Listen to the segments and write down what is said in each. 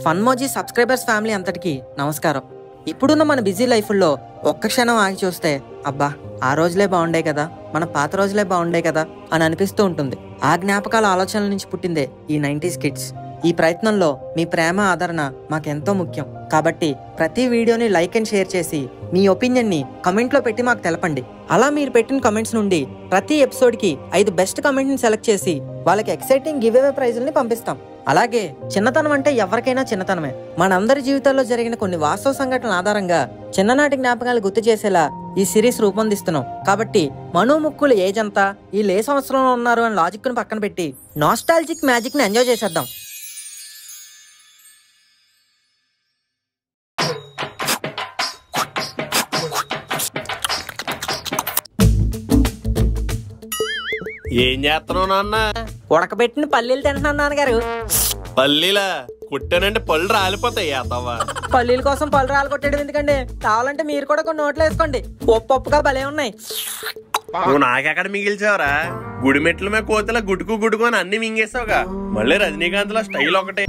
Funmoji subscribers family అంతటికి నమస్కారం. ఇప్పుడున్న మన బిజీ లైఫ్లో ఒక్క క్షణం ఆగి చూస్తే అబ్బా ఆ రోజులే బాగుండే కదా, మన పాత రోజులే బాగుండే కదా అని అనిపిస్తూ ఉంటుంది. ఆ జ్ఞాపకాల ఆలోచనల నుంచి పుట్టిందే ఈ 90s కిడ్స్. ఈ ప్రయత్నంలో మీ ప్రేమ ఆదరణ మాకెంతో ముఖ్యం. కాబట్టి ప్రతి వీడియోని లైక్ అండ్ షేర్ చేసి మీ ఒపీనియన్ ని కమెంట్ లో పెట్టి మాకు తెలపండి. అలా మీరు పెట్టిన కమెంట్స్ నుండి ప్రతి ఎపిసోడ్ కి 5 బెస్ట్ కమెంట్ ని సెలెక్ట్ చేసి వాళ్ళకి ఎక్సైటింగ్ గివ్ అవే ప్రైజుల్ని పంపిస్తాం. అలాగే చిన్నతనం అంటే ఎవరికైనా చిన్నతనమే. మనందరి జీవితాల్లో జరిగిన కొన్ని వాస్తవ సంఘటనల ఆధారంగా చిన్ననాటి జ్ఞాపకాలు గుర్తు చేసేలా ఈ సిరీస్ రూపొందిస్తున్నాం. కాబట్టి మనోముక్కుల ఏజ్ అంతా వీళ్ళు ఏ సంవత్సరంలో ఉన్నారు అని లాజిక్ ను పక్కన పెట్టి నాస్టాలజిక్ మ్యాజిక్ ని ఎంజాయ్ చేసేద్దాం. ఏం చేస్తున్నావు నాన్న? ఉడకబెట్టిన పల్లీలు తింటున్నాను నాన్నగారు. పల్లీలా? కుట్టానంటే పళ్ళు రాలిపోతాయి. పల్లీల కోసం పళ్ళు రాలు కొట్టడం ఎందుకండి? కావాలంటే మీరు కూడా కొన్ని నోట్లు వేసుకోండి, పప్పుగా భలే ఉన్నాయి. నువ్వు నాకెక్కడ మిగిల్చావురా? గుడి మెట్ల మీద కోతల గుడుకు గుడుకు అని అన్ని మింగేసావుగా. మళ్ళీ రజనీకాంత్ లో స్టైల్ ఒకటే.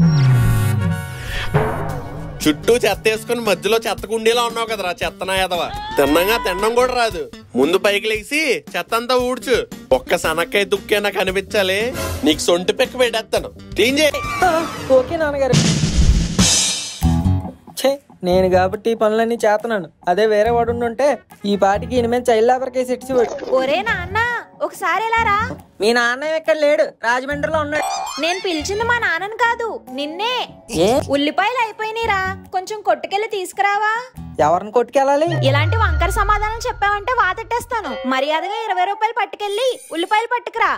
చుట్టూ చెత్త వేసుకుని మధ్యలో చెత్త కుండీలో ఉన్నావు కదరా చెత్తనా ఎదవా. తిన్నంగా తినడం కూడా రాదు. ముందు పైకి లేచి చెత్త అంతా ఊడ్చు. ఒక్క సనక్కాయ దుక్కే నాకు అనిపించాలి. నీకు సొంటి పెక్క పెట్టేస్తాను, క్లీన్ చేయి. ఓకే నాన్నగారు. నేను కాబట్టి ఈ పనులన్నీ చేస్తున్నాను. అదే వేరే వాడు ఉంటే ఈ పాటికి ఈయన మీద చైల్డ్ లేబర్ కేసు ఇచ్చివాడు. ఒరే నాన్న, ఒకసారి ఎలా రా. మీ నాన్న ఎక్కడ లేడు, రాజమండ్రిలో ఉన్నాడు. నేను పిలిచింది మా నాన్నని కాదు, నిన్నే. ఉల్లిపాయలు అయిపోయినాయిరా, కొంచెం కొట్టుకెళ్ళి తీసుకురావా. ఎవరిని కొట్టుకెళ్ళాలి? ఇలాంటి వంకర సమాధానం చెప్పావంటే వాతెట్టేస్తాను. మర్యాదగా 20 రూపాయలు పట్టుకెళ్ళి ఉల్లిపాయలు పట్టుకురా.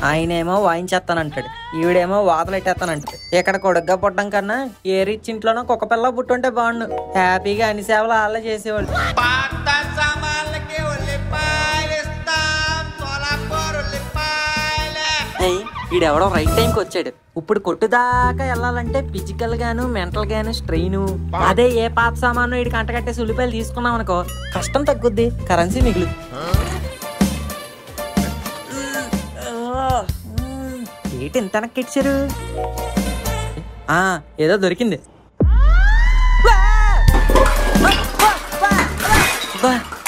ఆయనేమో వాయించేస్తానంటాడు, ఈవిడేమో వాతలెట్టేస్తానంటాడు. ఇక్కడ కొడుగ్గా పుట్టడం కన్నా ఏ రిచ్ ఇంట్లోనో కుక్క పిల్ల పుట్టుంటే బాగుండు. హ్యాపీగా అన్ని సేవలు వాళ్ళే చేసేవాళ్ళు. వీడెవడో రైట్ టైంకి వచ్చాడు. ఇప్పుడు కొట్టుదాకా వెళ్ళాలంటే ఫిజికల్ గాను మెంటల్ గాను స్ట్రెయిన్. అదే ఏ పాత సామాను వీడికి అంటకట్టేసి ఉల్లిపాయలు తీసుకున్నాం అనుకో, కష్టం తగ్గుద్ది, కరెన్సీ మిగులు. ఏంటి ఇంత వెనక్కిచ్చారు? ఏదో దొరికింది.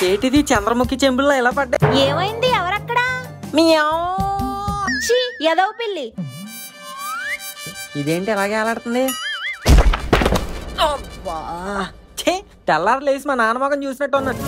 ఏంటిది చంద్రముఖి చెంబుల్లో ఎలా పడ్డా? ఏమైంది? ఎవరక్కడా? ఎదవ పిల్లి. ఇదేంటి ఎలాగే ఆలాడుతుంది? తెల్లారు లేసి మా నాన్న మొఖం చూసినట్టు ఉన్నట్టు.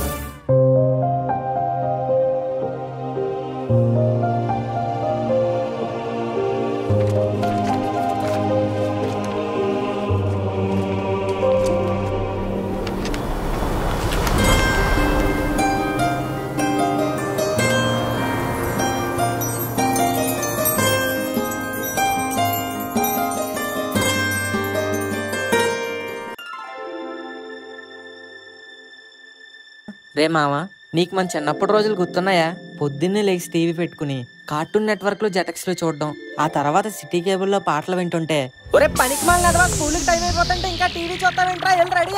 రే మావా, నీకు మన చిన్నప్పటి రోజులు గుర్తున్నాయా? పొద్దున్నే లేచి టీవీ పెట్టుకుని కార్టూన్ నెట్వర్క్ లో జెటెక్స్ లో చూడడం, ఆ తర్వాత సిటీ కేబుల్ లో పాటలు వింటుంటే ఒరే పనికి మాల స్కూల్కి టైం అయిపోతుంటే ఇంకా టీవీ చూస్తావేంట్రా, వెళ్ళి రెడీ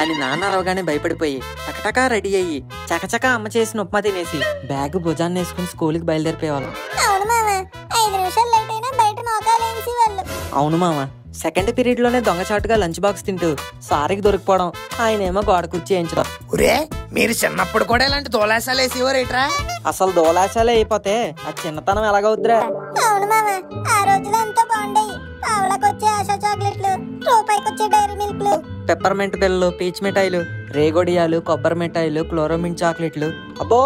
అని నాన్న అరవగానే భయపడిపోయి టకటకా రెడీ అయ్యి చకచకా అమ్మ చేసిన ఉప్మా తినేసి బ్యాగ్ భుజాన్ని వేసుకుని స్కూల్కి బయలుదేరిపోయేవాళ్ళం. అవును మామ, సెకండ్ పీరియడ్ లోనే దొంగచాటుగా లంచ్ బాక్స్ తింటూ సారికి దొరికిపోవడం, ఆయనేమో గోడ కుర్చీ వేయించడం. మీరు చిన్నప్పుడు కూడా ఇలాంటి దోలాసాలు వేసేవారేట్రా? అసలు దోలాసాలే అయిపోతే ఆ చిన్నతనం ఎలాగవుద్దిరా? అవును మామ, ఆ రోజులు ఎంతో బాగుండేవి. పావులకొచ్చే ఆశా చాక్లెట్లు, రూపాయికొచ్చే డైరీ మిల్క్లు, పెప్పర్మెంట్ పిల్లలు, పీచ్ మిఠాయిలు, రేగొడియాలు, కొబ్బరి మిఠాయిలు, క్లోరోమిన్ చాక్లెట్లు. అబ్బో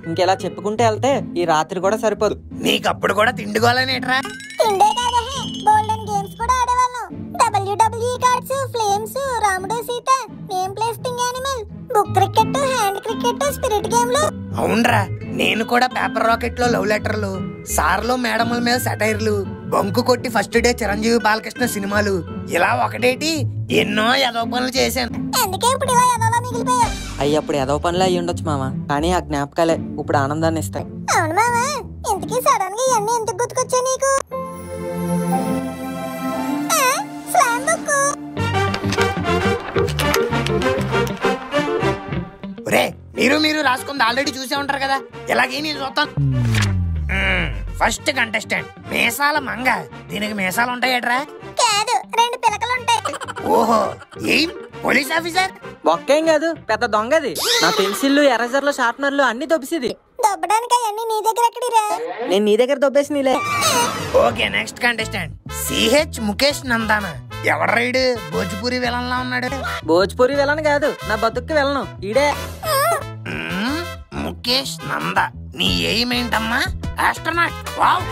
ఇంకెలా చెప్పుకుంటే వెళ్తే ఈ రాత్రి కూడా సరిపోదు. నీకప్పుడు కూడా తిండిగోలనేట్రా? తిండే కాదే, గోల్డెన్ గేమ్స్ కూడా ఆడేవాళ్ళం. WWE cards, flames, Ramudu Sita, name place thing animal, book cricket, hand cricket, spirit గేమ్లు. అవునరా, నేను కూడా పేపర్ రాకెట్ లో లవ్ లెటర్లు, సార్లో మేడముల మీద సెటైర్లు, బంకు కొట్టి ఫస్ట్ డే చిరంజీవి బాలకృష్ణ సినిమాలు, ఇలా ఒకటేటి ఎన్నో ఎదవ పనులు చేశాను. అందుకే ఇప్పుడు ఇలా ఎదవలా మిగిలిపోయావు. అప్పుడు ఎదవ పనులు అయ్యి ఉండొచ్చు మామ, కానీ ఆ జ్ఞాపకాలే ఇప్పుడు ఆనందాన్ని ఇస్తాయి. అవును మామ, ఇంతకీ సడన్ గా ఇవన్నీ ఎందుకు గుర్తుకొచ్చా నీకు? Slam book. మీరు రాసుకుంది ఆల్రెడీ చూసే ఉంటారు కదా, ఇలాగే నేను చూస్తాను. ఫస్ట్ కంటెస్టెంట్ మీసాల మంగ. దీనికి మీసాలు ఉంటాయట్రా? కాదు, 2 పిలకలుంటాయి. ఓహో, ఏం పోలీస్ ఆఫీసర్? ఒక్కేం కాదు, పెద్ద దొంగది. నా పెన్సిల్లు, ఎరేజర్లు, షార్ప్నర్లు అన్ని దొబ్బిసిది. దొబ్బడానికి అవన్నీ నీ దగ్గర ఎక్కడిరా? నేను నీ దగ్గర దొబ్బేసి నీలే. Okay, next contestant CH Mukesh Nandana. ఎవడు రైడు? భోజ్పూరి విలన్లా ఉన్నాడు. భోజ్పూరి వెళ్ళను కాదు, నా బతుక్కి వెళ్ళను ఈడే. ముఖేష్ నందా, నీ ఎయిమ్ ఏంటమ్మా? ఆస్ట్రోనాట్. వావ్.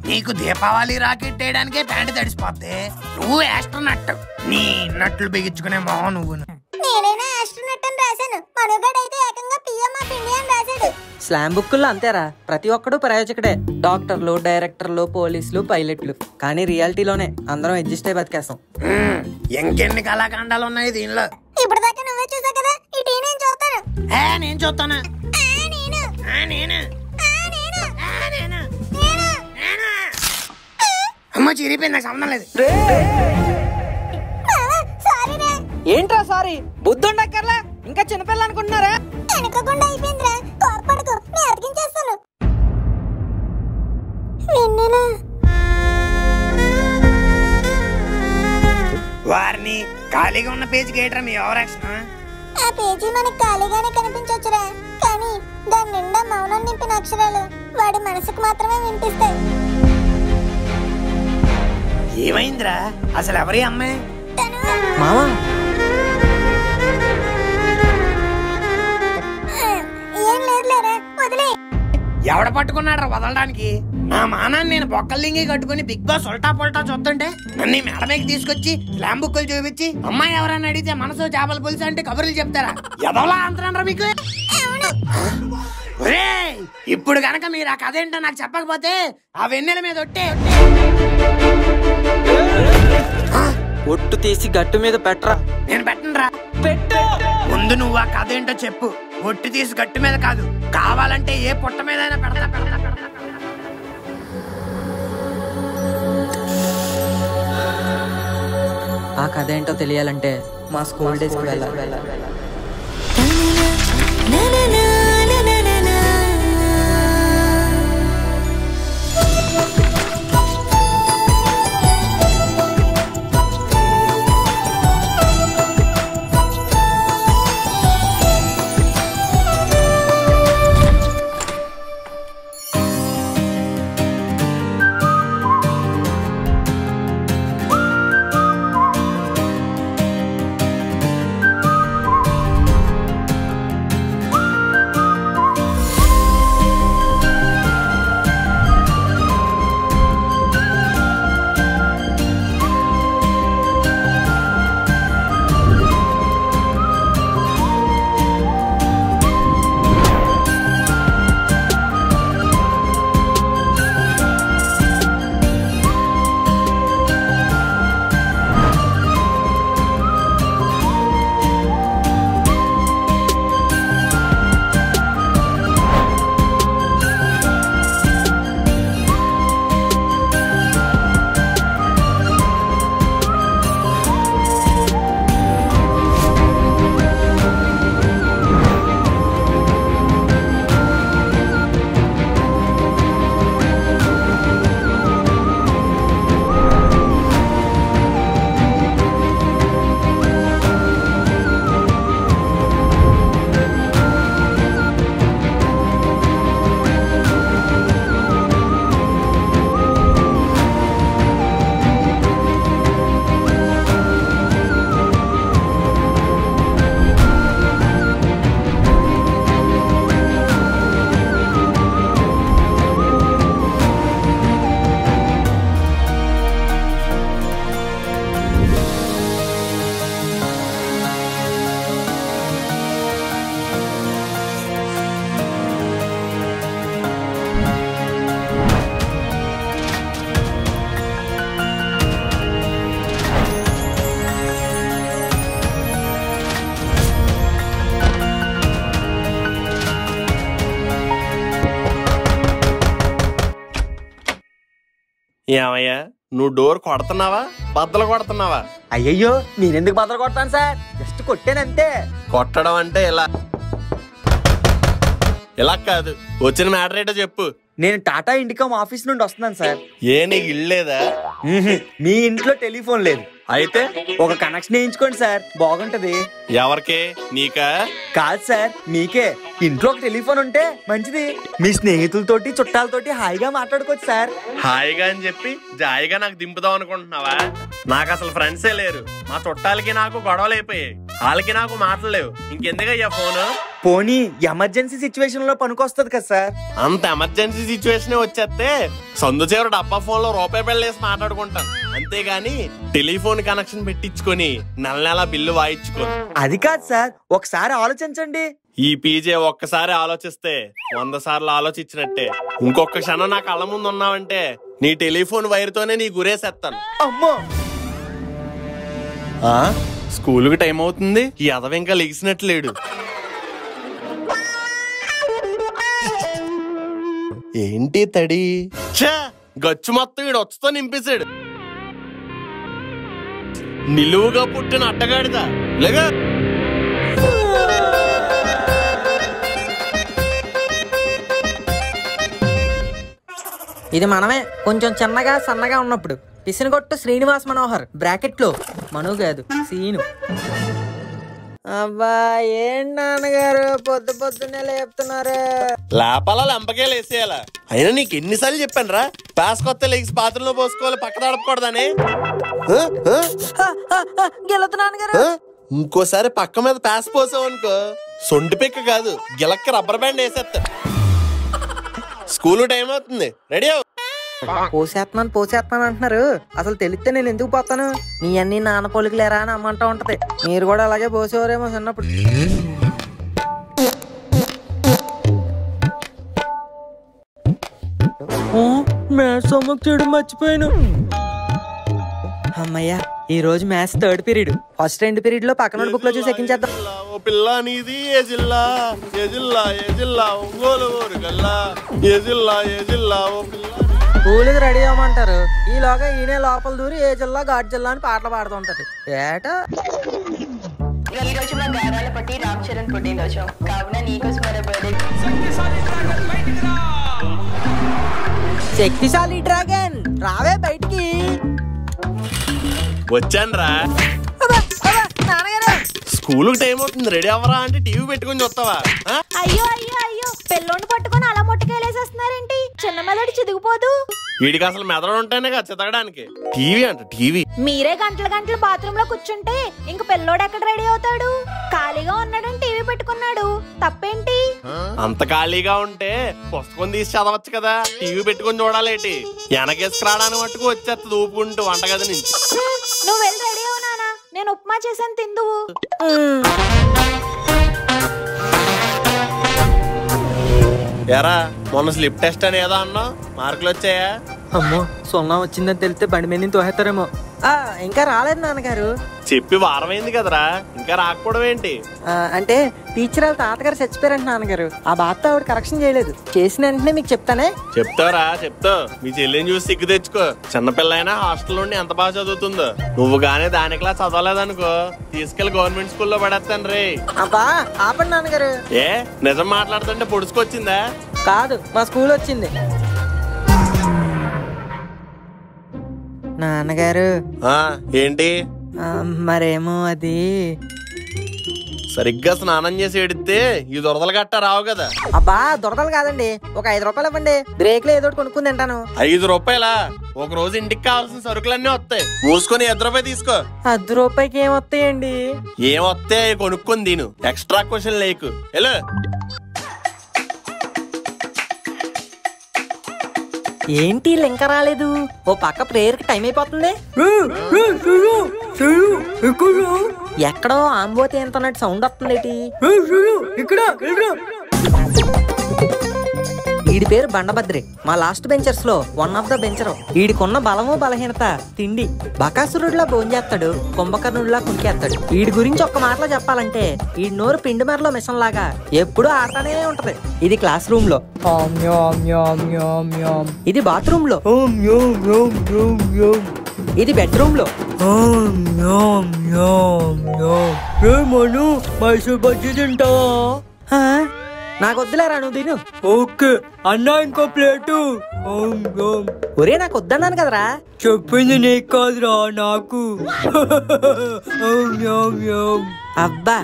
నీకు దీపావళి రాకెట్ వేయడానికే ప్యాంటు తడిసిపోద్ది, నువ్వు ఆస్ట్రోనాట్. నీ నట్లు బిగించుకునే మొహం నువ్వు. నేనైనా ఆస్ట్రోనట్ అని రాశాను, మనుగడ అయితే ఏకంగా పిఎం ఆఫ్ ఇండియా అని రాశాడు. స్లామ్ బుక్కుల్లో అంతేరా, ప్రతి ఒక్కడు ప్రయోజకుడే. డాక్టర్లు, డైరెక్టర్లు, పోలీసులు, పైలట్లు. కానీ రియాలిటీలోనే అందరం అడ్జస్ట్ అయి బతికేస్తాం. ఇంకెన్ని కళాఖండాలు ఉన్నాయి దీనిలో? ఇప్పుడు దాకా నువ్వే చూసావు కదా, ఈ టీ నేను చూస్తాను. నేను చూస్తాను. అమ్మ చిరిపోయింది, నాకు సంబంధం లేదు. సారీ రే. ఏంట్రా సారీ? బుద్ధుండక్కర్లా, ఇంకా చిన్నపిల్ల అనుకుంటున్నారా? వెనకకుండా అయిపోయిందిరా, కోపడకు, నేను అతికించేస్తాను. వెన్నెలా వారిని ఖాళీగా ఉన్న పేజీకి ఏట్రా మీ ఓవరాక్షన్? ఆ పేజీ మనకు ఖాళీగానే కనిపించొచ్చురా, కానీ దాని నిండా మౌనం నింపిన అక్షరాలు వాడి మనసుకు మాత్రమే వినిపిస్తాయి. ఏమైందిరా? అసలు ఎవరి అమ్మాయి? మామా, ఏం లేదులేరా, వదిలే. ఎవడ పట్టుకున్నాడు వదలడానికి? నా మానాన్ని నేను బొక్కల్లింగి కట్టుకుని బిగ్ బాస్ ఉల్టా పొల్టా చూస్తుంటే నన్ను మేడమేకి తీసుకొచ్చి స్లామ్ బుక్కులు చూపించి అమ్మాయి ఎవరన్నా అడిగితే మనసు చేపల పులుసు అంటే కబుర్లు చెప్తారా? ఎదవలా అంతరండ్రా మీకు. ఒరేయ్, ఇప్పుడు గనక మీరు ఆ కథ ఏంటో నాకు చెప్పకపోతే ఆ వెన్నెల మీద ఒట్టే. ఒట్టు తీసి గట్టు మీద పెట్టరా. నేను పెట్టనురా. పెట్టు. ముందు నువ్వు ఆ కథ ఏంటో చెప్పు. ఒట్టు తీసి గట్టు మీద కాదు, కావాలంటే ఏ పుట్ట మీద పెడతా. ఆ కథ ఏంటో తెలియాలంటే మా స్కూల్ డేస్కి వెళ్ళాలి. ఏమయ్యా, నువ్వు డోర్ కొడుతున్నావా బద్దలు కొడుతున్నావా? అయ్యయ్యో, నేనెందుకు బద్దలు కొడతాను సార్, జస్ట్ కొట్టానంతే. కొట్టడం అంటే ఇలా కాదు, వచ్చిన మ్యాటర్ ఏంటో చెప్పు. నేను టాటా ఇండికామ్ ఆఫీస్ నుండి వస్తున్నాను సార్. ఏ నీకు ఇల్లేదా? మీ ఇంట్లో టెలిఫోన్ లేదు, అయితే ఒక కనెక్షన్ వేయించుకోండి సార్, బాగుంటది. ఎవరికి? నీకా? కాదు సార్, మీకే. ఇంట్లో ఒక టెలిఫోన్ ఉంటే మంచిది, మీ స్నేహితులతోటి చుట్టాలతోటి హాయిగా మాట్లాడుకోవచ్చు సార్. హాయిగా అని చెప్పి జాయిగా నాకు దింపుదాం అనుకుంటున్నావా? నాకు అసలు ఫ్రెండ్సే లేరు. మా చుట్టాలకి నాకు గొడవలు అయిపోయాయి, వాళ్ళకి నాకు మాటలేవు. ఇంకెందుకయ్యా ఫోను? పోనీ ఎమర్జెన్సీ సిచ్యువేషన్ లో పనికొస్తుంది కదా సార్. అంత ఎమర్జెన్సీ సిచ్యువేషన్ వచ్చేస్తే సందు చివర డబ్బా ఫోన్ లో రూపాయి బిళ్ళేసి మాట్లాడుకుంటాను, అంతేగాని టెలిఫోన్ కనెక్షన్ పెట్టించుకొని నెల నెల బిల్లు వాయించుకో. అది కాదు సార్, ఒకసారి ఆలోచించండి. ఈ పీజే ఒక్కసారి ఆలోచిస్తే 100 సార్లు ఆలోచించినట్టే. ఇంకొక క్షణం నా కళ్ళ ముందు ఉన్నావంటే నీ టెలిఫోన్ వైర్ తోనే నీ గురేసేస్తాను. అమ్మో, స్కూలుకి టైం అవుతుంది, ఈ అదవ ఇంకా లెగిసినట్లేడు. ఏంటి తడి? గచ్చు మొత్తం వీడు వచ్చుతో నింపేశాడు. నిలువుగా పుట్టిన అట్టగాడిదా లేగా. ఇది మనమే కొంచెం చిన్నగా సన్నగా ఉన్నప్పుడు. పిసినగొట్టు శ్రీనివాస్ మనోహర్ బ్రాకెట్ లో మను కాదు సీను. అబ్బా ఏం నాన్నగారు పొద్దు పొద్దున్నే లేపుతున్నారు? లేపాలా లంపకేలు వేసేయాలా? అయినా నీకు ఎన్నిసార్లు చెప్పాను రా, పాస్ కొత్త లెగ్స్ పాత్రలో పోసుకోవాలి, పక్క తడపకూడదని. గెలుతున్నాను. ఇంకోసారి పక్క మీద పాస్ పోసావు అనుకో, సొంటి పిక్క కాదు గిలక్క రబ్బర్ బ్యాండ్ వేసేస్తా. స్కూల్ టైం అవుతుంది, రెడీ అవ్వు. పోసేస్తున్నాను అంటున్నారు, అసలు తెలిస్తే నేను ఎందుకు పోతాను? నీ అన్ని నాన్న పోలికలేరా అని అమ్మంటా ఉంటది. మీరు కూడా అలాగే పోసేవారేమో చిన్నప్పుడు. మ్యాథ్స్ హోంవర్క్ చేయడం మర్చిపోయాను. అమ్మయ్యా, ఈ రోజు maths 3rd period. First 2 period లో పక్కన బుక్ లో చూసి ఎక్కించేద్దాం. ఓ పిల్ల నీది ఏ జిల్లా? ఏ జిల్లా? ఏ జిల్లా? ఒంగోలు ఊరుగల్లా. ఏ జిల్లా? ఏ జిల్లా? ఓ పిల్ల. స్కూల్కి రెడీ అవ్వమంటారు, ఈలోగా ఈయనే లోపల దూరి ఏ జిల్లా ఘాట్ జిల్లా అని పాటలు పాడుతుంటది. ఏటా ఈ రోజు మా గారాల పట్టి రామ్ చరణ్ పుట్టినరోజు కావున నీకోసం శక్తిశాలి డ్రాగన్ రావే బయటికి. వచ్చాను రా. నాన్నగారు స్కూల్ టైం అవుతుంది, రెడీ అవ్వరా అంటే టీవీ పెట్టుకుని చూస్తావా? అయ్యో అయ్యో అయ్యో, పిల్లోని పట్టుకొని అలా ముట్టకేలేసేస్తున్నారేంటి? చిన్న మెదడు చిదిగిపోదు. వీడికి అసలు మెదడు ఉంటేనే కదా చితకడానికి. టీవీ అంట టీవీ. మీరే గంటల గంటలు బాత్రూమ్ లో కూర్చుంటే ఇంక పిల్లోడు ఎక్కడ రెడీ అవుతాడు? ఖాళీగా ఉన్నాడని టీవీ పెట్టుకున్నాడు, తప్పేంటి? అంత ఖాళీగా ఉంటే పుస్తకం తీసి చదవచ్చు కదా, టీవీ పెట్టుకుని చూడాలేటి? వెనకేసుకురావడానికి మట్టుకు వచ్చేస్తుంది ఊపుకుంటూ వంటగది నుంచి. నువ్వు వెళ్ళి రెడీ అవు నాన్న, నేను ఉప్మా చేశాను తిందువు. ఎరా మొన్న స్లిప్ టెస్ట్ అని ఏదో అన్నా, మార్కులు వచ్చాయా? అమ్మో, 0 వచ్చిందని తెలిస్తే బండి మీద నుంచి తోహేస్తారేమో. ఇంకా రాలేదు నాన్నగారు. చెప్పి వారం అయింది కదరా, ఇంకా రాకపోవడం ఏంటి? అంటే టీచర్ వాళ్ళ తాతగారు చచ్చిపోయారంట నాన్నగారు. ఆ బాధతో ఆవిడ కరెక్షన్ చేయలేదు. చేసిన వెంటనే మీకు చెప్తానే. చెప్తారా? చెప్తావు. మీ చెల్లిని చూసి సిగ్గు తెచ్చుకో. చిన్నపిల్ల అయినా హాస్టల్ నుండి ఎంత బాగా చదువుతుందో. నువ్వు గానే దానికిలా చదవలేదనుకో, తీసుకెళ్లి గవర్నమెంట్ స్కూల్లో పడేస్తాను రే. అబ్బా ఆపండి నాన్నగారు. ఏ నిజం మాట్లాడుతుంటే పొడుచుకొచ్చిందా? కాదు, మా స్కూల్ వచ్చింది. నాన్నగారు ఏంటి? మరేమో అది సరిగ్గా స్నానం చేసి ఎడితే ఈ దురదలు గట్టా రావు కదా. అబ్బా దురదలు కాదండి, ఒక 5 రూపాయలు ఇవ్వండి, బ్రేక్ లో ఏదో కొనుక్కుని తింటాను. 5 రూపాయలా? ఒక రోజు ఇంటికి కావాల్సిన సరుకులన్నీ వస్తాయి, మూసుకొని 10 రూపాయలు తీసుకో. 10 రూపాయకి ఏమొస్తాయండి? ఏమొస్తాయి కొనుక్కొని తిను, ఎక్స్ట్రా క్వశ్చన్ లేకు. హలో ఏంటి లింక రాలేదు? ఓ పక్క ప్రేయర్ కి టైం అయిపోతుంది. ఎక్కడో ఆంబోతి ఎంత సౌండ్ వస్తుంది. వీడి పేరు బండభద్రి, మా లాస్ట్ బెంచర్స్ లో 1 ఆఫ్ ద బెంచర్. వీడికున్న బలము బలహీనత తిండి. బకాసురుడిలా భోంచేస్తాడు, కుంభకర్ణుడిలా కునికేస్తాడు. వీడి గురించి ఒక్క మాటలో చెప్పాలంటే వీడి నోరు పిండి మరలో మిషన్ లాగా ఎప్పుడూ ఆడతానే ఉంటది. ఇది క్లాస్ రూమ్ లో, ఇది బాత్రూమ్ లో, ఇది బెడ్రూమ్ లో. మైసూర్ బజ్జీ తింటావా? నాకు వద్దులేరా, నువ్వు తిను. ఓకే అన్నా, ఇంకో ప్లేటు. ఒరే నాకు వద్దన్నాను కదరా. చెప్పింది నీకు కాదురా, నాకు. అబ్బా,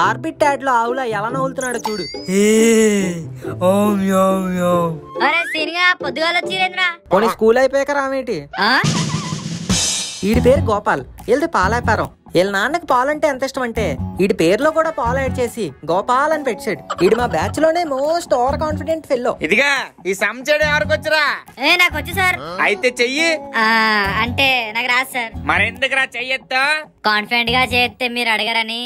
ఆర్బిట్ యాడ్ లో ఆవులా ఎలా నవ్వులుతున్నాడో చూడు. అరే సీనిగా పొద్దుగాల వచ్చిరేంద్రా? పోనీ స్కూల్ అయిపోయాక రామేటి. వీడి పేరు గోపాల్, వీళ్ళది పాలాపారం. వీళ్ళ నాన్నకి పాలంటే ఎంత ఇష్టం అంటే వీడి పేరులో కూడా పాలు యాడ్ చేసి గోపాల్ అని పెట్టాడు. వీడు మా బ్యాచ్ లోనే మోస్ట్ ఓవర్ కాన్ఫిడెంట్ ఫెల్లో. ఇదిగా ఈ సంచడం ఎవరికి వచ్చరా? నాకు వచ్చి సార్. అయితే చెయ్యి. అంటే నాకు రాదు సార్. మరెందుకురా చెయ్యొద్దా? కాన్ఫిడెంట్ గా చేస్తే మీరు అడగరని.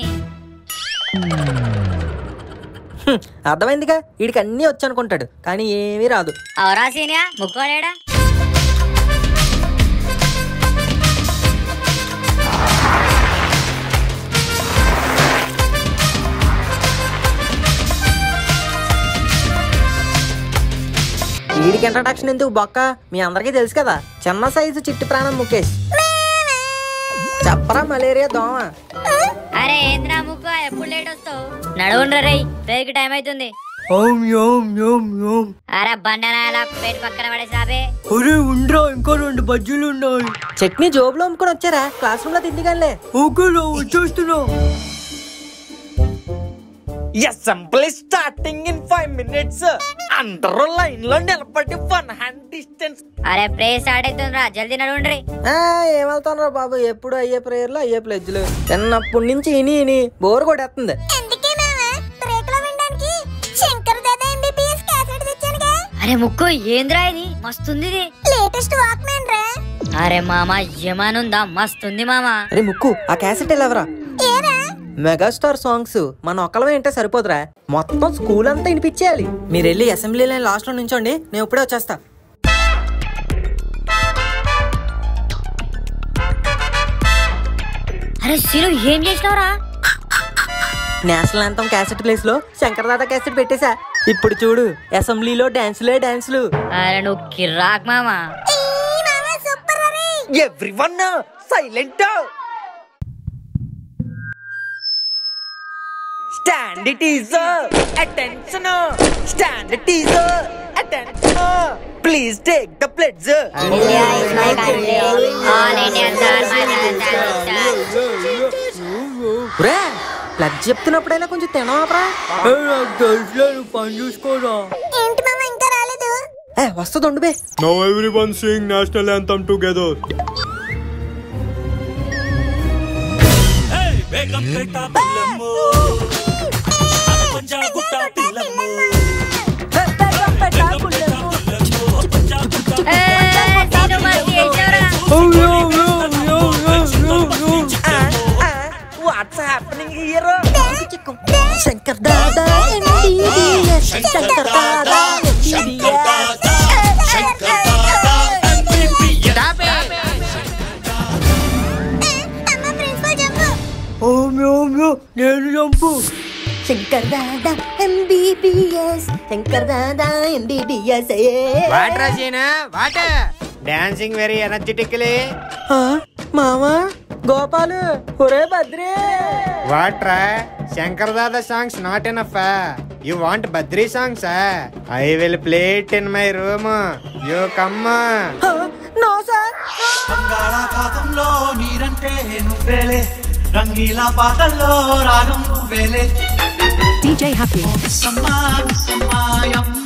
అర్థమైందిగా, వీడికి అన్ని వచ్చు అనుకుంటాడు కానీ ఏమీ రాదు. అవరా సీనియా ముక్కోలేడా? వీడికి ఇంట్రడక్షన్ ఎందుకు బొక్క, మీ అందరికీ తెలుసు కదా. చిన్న సైజు చిట్టి ప్రాణం ముఖేష్. చెప్పరా మలేరియా దోమ. అరే ఏంద్రా ముక్క, ఎప్పుడు లేట్ వస్తావు? నడవండి రై, రేకి టైం అవుతుంది. అరే బండనాల పేరు పక్కన పడేసాబే. అరే ఉండ్రా, ఇంకా 2 బజ్జీలు ఉన్నాయి. చట్నీ జోబులో అమ్ముకొని వచ్చారా? క్లాస్ రూమ్ లో తిండిగానే. ఓకేరా, వచ్చేస్తున్నా. Assembly starting in 5 minutes. అందరూ లైన్ లో నిలబడి 1 hand distance. అరే ప్రే స్టార్ట్ అవుతుందిరా, జల్దీ నడవండి. ఏమవుతాను బాబు, ఎప్పుడు అయ్యే ప్రేయర్లు అయ్యే ప్లెడ్జ్లు. చిన్నప్పటి నుంచి ఇని బోర్ కొట్టేస్తుంది. అరే ముక్కు ఏంద్రా ఇది, మస్తుంది ఇది. లేటెస్ట్ వాక్మెన్ రా. అరే మామ ఏమనుందా, మస్తుంది మామ. అరే ముక్కు, ఆ క్యాసెట్ వెళ్ళవరా? మెగాస్టార్ సాంగ్స్ మన ఒక్కలమే వింటే సరిపోదురా, మొత్తం స్కూల్ అంతా వినిపించేయాలి. మీరు వెళ్ళి అసెంబ్లీ లైన్ లాస్ట్ లో నుంచోండి, నేను ఇప్పుడే వచ్చేస్తా. అరే సీను ఏం చేసినావురా? నేషనల్ యాంథమ్ క్యాసెట్ ప్లేస్ లో శంకర్ దాదా క్యాసెట్ పెట్టేశా. ఇప్పుడు చూడు, అసెంబ్లీలో డాన్సులే డాన్సులు. అరే నువ్వు కిర్రాక్ మామా. Everyone silent. Stand it teaser, attention. Stand it teaser, attention. Please take the pledge. India is my country. All Indians are my రే ప్లగ్ చెప్తున్నప్పుడైనా కొంచెం తినవరా. పని చూసుకోరా. ఏంటి మామ ఇంకా రాలేదు? వస్తుంది ఉండు బే. Now everyone sing national anthem together. What's happening here? Shankar Dada MBBS, Shankar Dada MBBS. నేను చంపు. Shankar Dada MBBS, Shankar Dada MBBS. What Rajina? What? Dancing very energetically. మామా గోపాలు, ఒరే Badri. What try? Shankar Dada songs not enough. You want Badri songs? I will play it in my room. You come. No sir. బంగాళాఖాతంలో నీరంటే నువ్వేలే, రంగీలా పాటల్లో రాగం నువ్వేలే. DJ Happy. సమ్మా సమ్మాయమ్మ